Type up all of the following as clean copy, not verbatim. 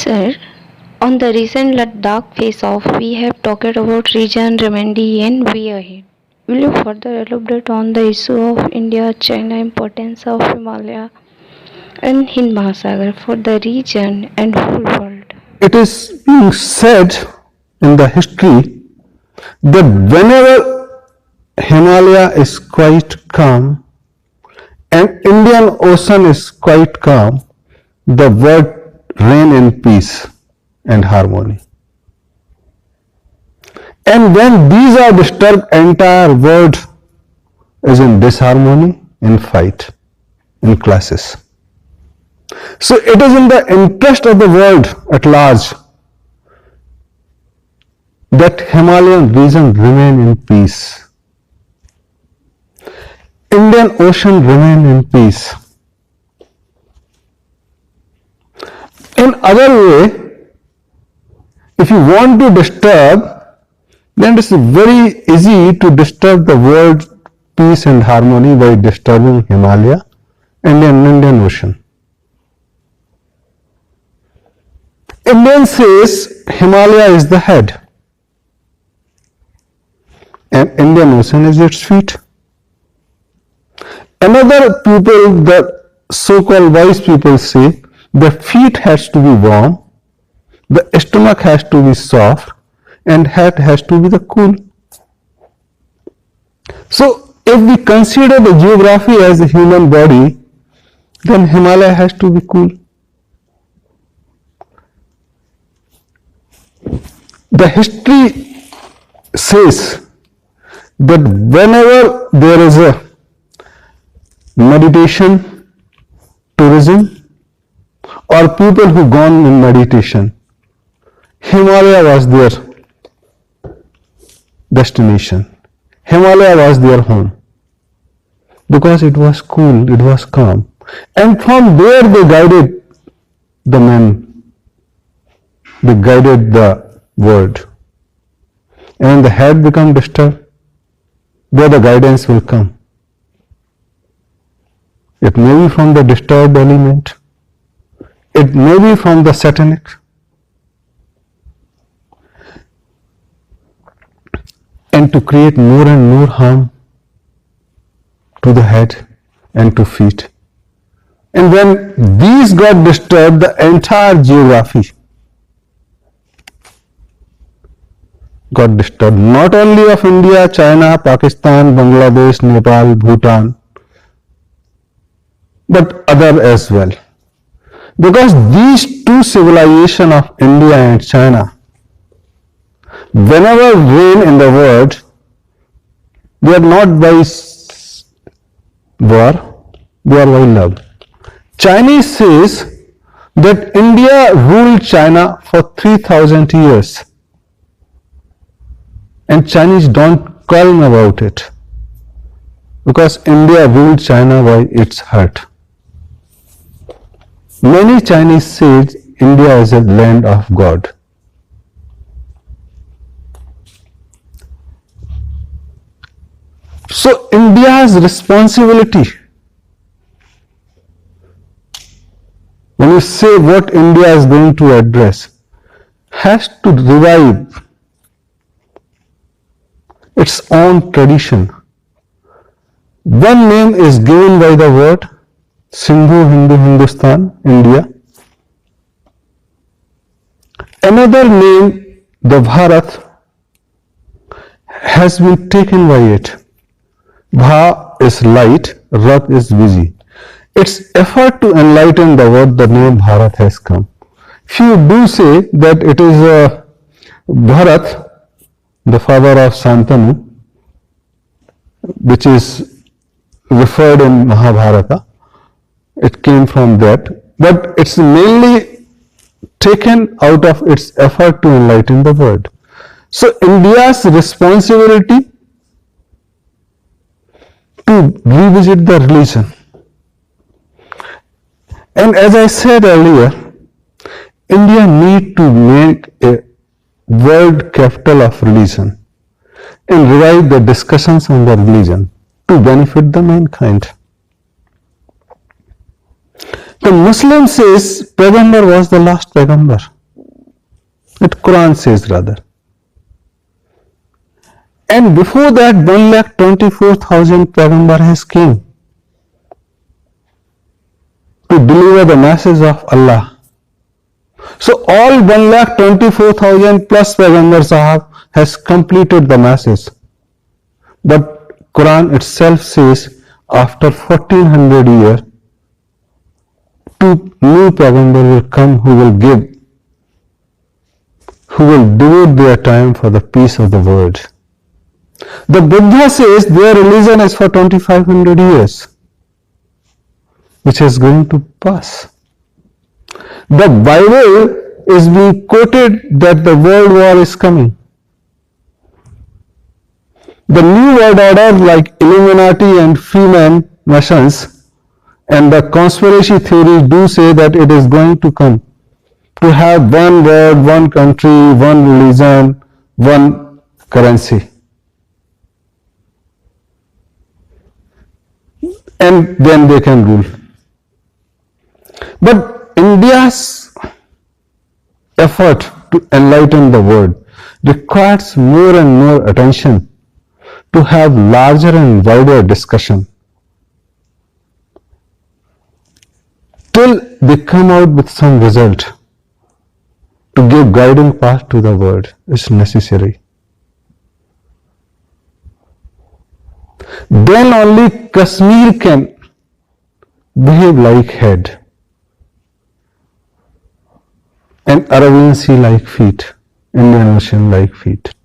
Sir, on the recent Ladakh face-off, we have talked about region, remedy and way ahead. Will you further elaborate on the issue of India-China importance of Himalaya and Hind-mahasagar for the region and whole world? It is being said in the history that whenever Himalaya is quite calm and Indian Ocean is quite calm, the world reign in peace and harmony. And when these are disturbed, entire world is in disharmony, in fight, in clashes. So it is in the interest of the world at large that Himalayan region remain in peace. Indian Ocean remain in peace. In other way, if you want to disturb, then it is very easy to disturb the world peace and harmony by disturbing Himalaya and Indian Ocean. Indian says Himalaya is the head and Indian Ocean is its feet. Another people, the so-called wise people say the feet has to be warm, the stomach has to be soft and head has to be the cool. So if we consider the geography as a human body, then Himalaya has to be cool. The history says that whenever there is a meditation, tourism, or people who gone in meditation, Himalaya was their destination. Himalaya was their home because it was cool, it was calm. And from there they guided the men, they guided the world. And when the head become disturbed, where the guidance will come. It may be from the disturbed element, it may be from the satanic. And to create more and more harm to the head and to feet. And when these got disturbed, the entire geography got disturbed, not only of India, China, Pakistan, Bangladesh, Nepal, Bhutan, but other as well. Because these two civilizations of India and China, whenever reign in the world, they are not by war, they are by love. Chinese says that India ruled China for 3,000 years. And Chinese don't calm about it. Because India ruled China by its heart. Many Chinese say India is a land of God. So India's responsibility, when you say what India is going to address, has to revive its own tradition. One name is given by the word Sindhu, Hindu, Hindustan, India. Another name, the Bharat, has been taken by it. Bha is light, Rat is busy. Its effort to enlighten the world, the name Bharat has come. Few do say that it is Bharat, the father of Santanu, which is referred in Mahabharata. It came from that, but it's mainly taken out of its effort to enlighten the world. So India's responsibility to revisit the religion. And as I said earlier, India need to make a world capital of religion and revive the discussions on the religion to benefit the mankind. The Muslim says Paigambar was the last Paigambar. It Quran says rather. And before that 1,24,000 Paighambar has came to deliver the message of Allah. So all 1,24,000 plus Paighambar Sahab has completed the message. But Quran itself says after 1400 years, two new Paighambar will come who will devote their time for the peace of the world. The Buddha says their religion is for 2500 years, which is going to pass. The Bible is being quoted that the world war is coming. The new world order like Illuminati and Freemasons and the conspiracy theories do say that it is going to come to have one world, one country, one religion, one currency. And then they can rule. But India's effort to enlighten the world requires more and more attention to have larger and wider discussion till they come out with some result to give guiding path to the world is necessary. Then only Kashmir can behave like head and Arabian Sea like feet, Indian Ocean like feet.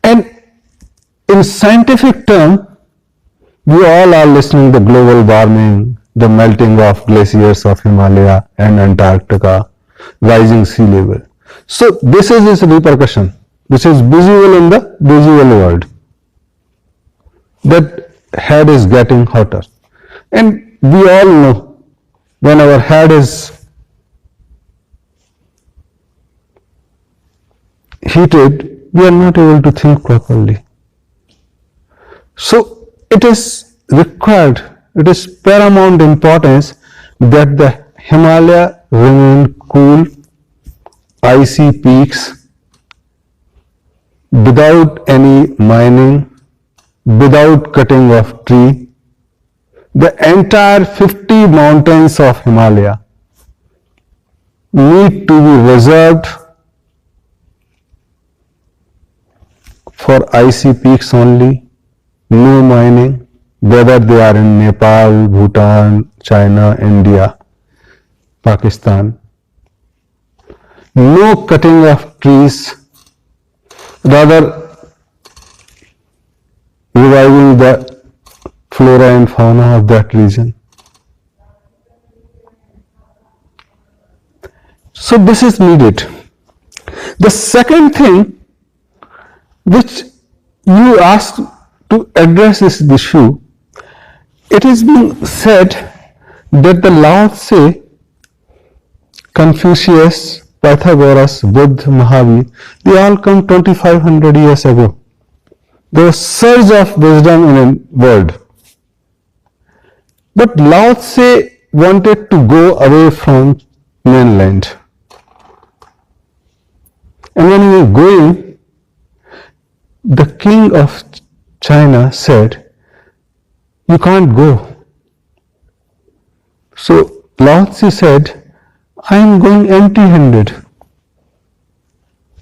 And in scientific term, we all are listening to global warming, the melting of glaciers of Himalaya and Antarctica, rising sea level. So this is its repercussion, which is visible in the visual world. That head is getting hotter. And we all know when our head is heated, we are not able to think properly. So it is required, it is paramount importance that the Himalaya remain cool, icy peaks without any mining, without cutting of tree. The entire 50 mountains of Himalaya need to be reserved for icy peaks only, no mining, whether they are in Nepal, Bhutan, China, India, Pakistan. No cutting of trees, rather reviving the flora and fauna of that region. So this is needed. The second thing which you asked to address this issue, it is being said that the Lao Tse, Confucius, Pythagoras, Buddha, Mahavir, they all come 2500 years ago. There was surge of wisdom in the world. But Lao Tse wanted to go away from mainland. And when he was going, the king of China said, "You can't go." So Lao Tse said, "I am going empty-handed.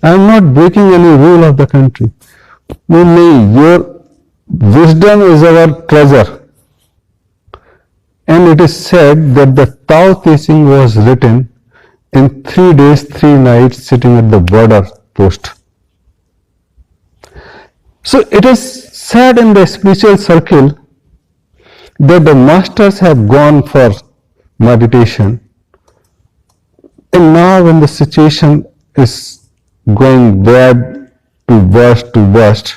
I am not breaking any rule of the country." No, your wisdom is our treasure. And it is said that the Tao Te Ching was written in 3 days, 3 nights sitting at the border post. So it is said in the spiritual circle that the masters have gone for meditation, and now when the situation is going bad to worst,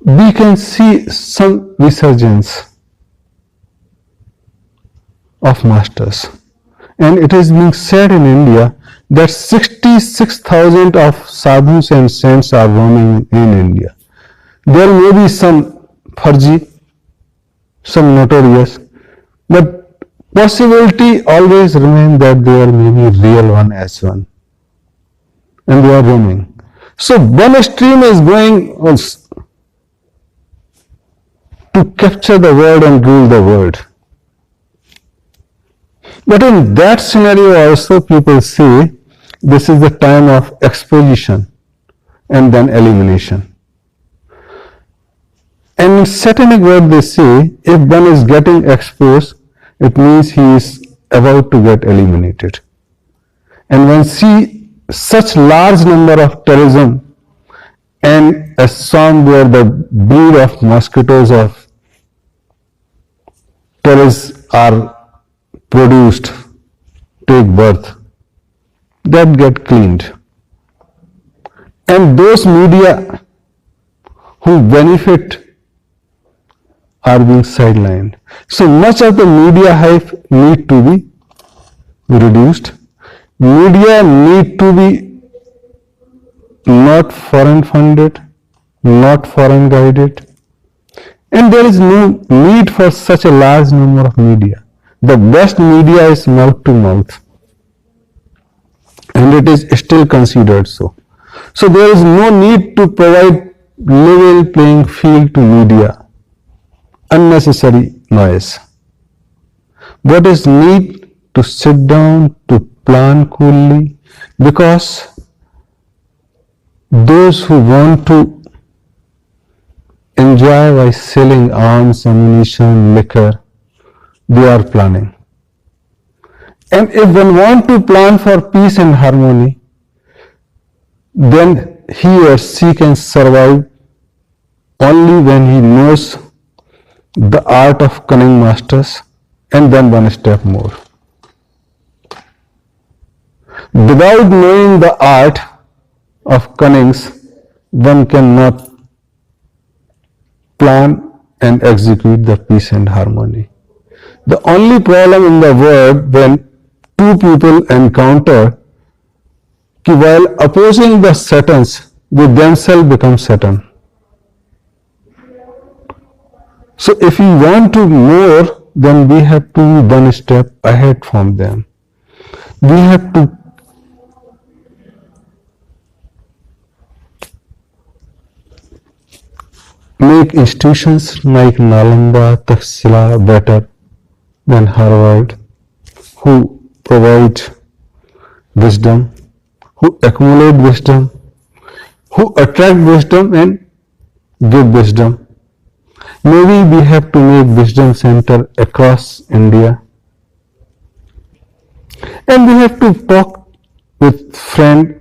we can see some resurgence of masters. And it is being said in India that 66,000 of sadhus and saints are roaming in India. There may be some farji, some notorious, but possibility always remains that there may be real one as one, and they are roaming. So one stream is going to capture the world and rule the world. But in that scenario also people say this is the time of exposition and then elimination. And in satanic word they say if one is getting exposed, it means he is about to get eliminated. And when see such large number of terrorism and a swarm where the breed of mosquitoes of terrorists are produced, take birth, that get cleaned. And those media who benefit are being sidelined. So much of the media hype need to be reduced. Media need to be not foreign funded, not foreign guided, and there is no need for such a large number of media. The best media is mouth to mouth, and it is still considered so. So there is no need to provide level playing field to media, unnecessary noise. What is need to sit down to plan coolly, because those who want to enjoy by selling arms, ammunition, liquor, they are planning. And if one want to plan for peace and harmony, then he or she can survive only when he knows the art of cunning masters and then one step more. Without knowing the art of cunnings, one cannot plan and execute the peace and harmony. The only problem in the world when two people encounter, while opposing the Satans, they themselves become Satan. So if we want to more, then we have to be one step ahead from them. We have to make institutions like Nalanda, Taxila better than Harvard, who provide wisdom, who accumulate wisdom, who attract wisdom and give wisdom. Maybe we have to make wisdom center across India, and we have to talk with friends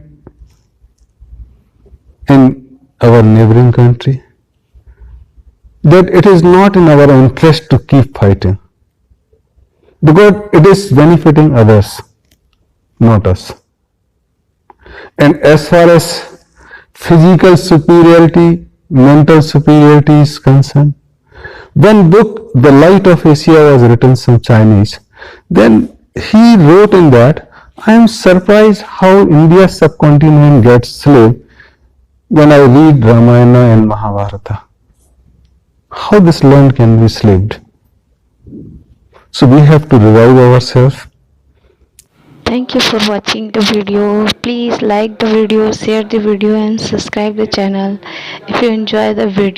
in our neighboring country that it is not in our interest to keep fighting, because it is benefiting others, not us. And as far as physical superiority, mental superiority is concerned, when book The Light of Asia was written some Chinese, then he wrote in that, I am surprised how India's subcontinent gets slave when I read Ramayana and Mahabharata. How this land can be slaved? So we have to revive ourselves. Thank you for watching the video. Please like the video, share the video and subscribe the channel if you enjoy the video.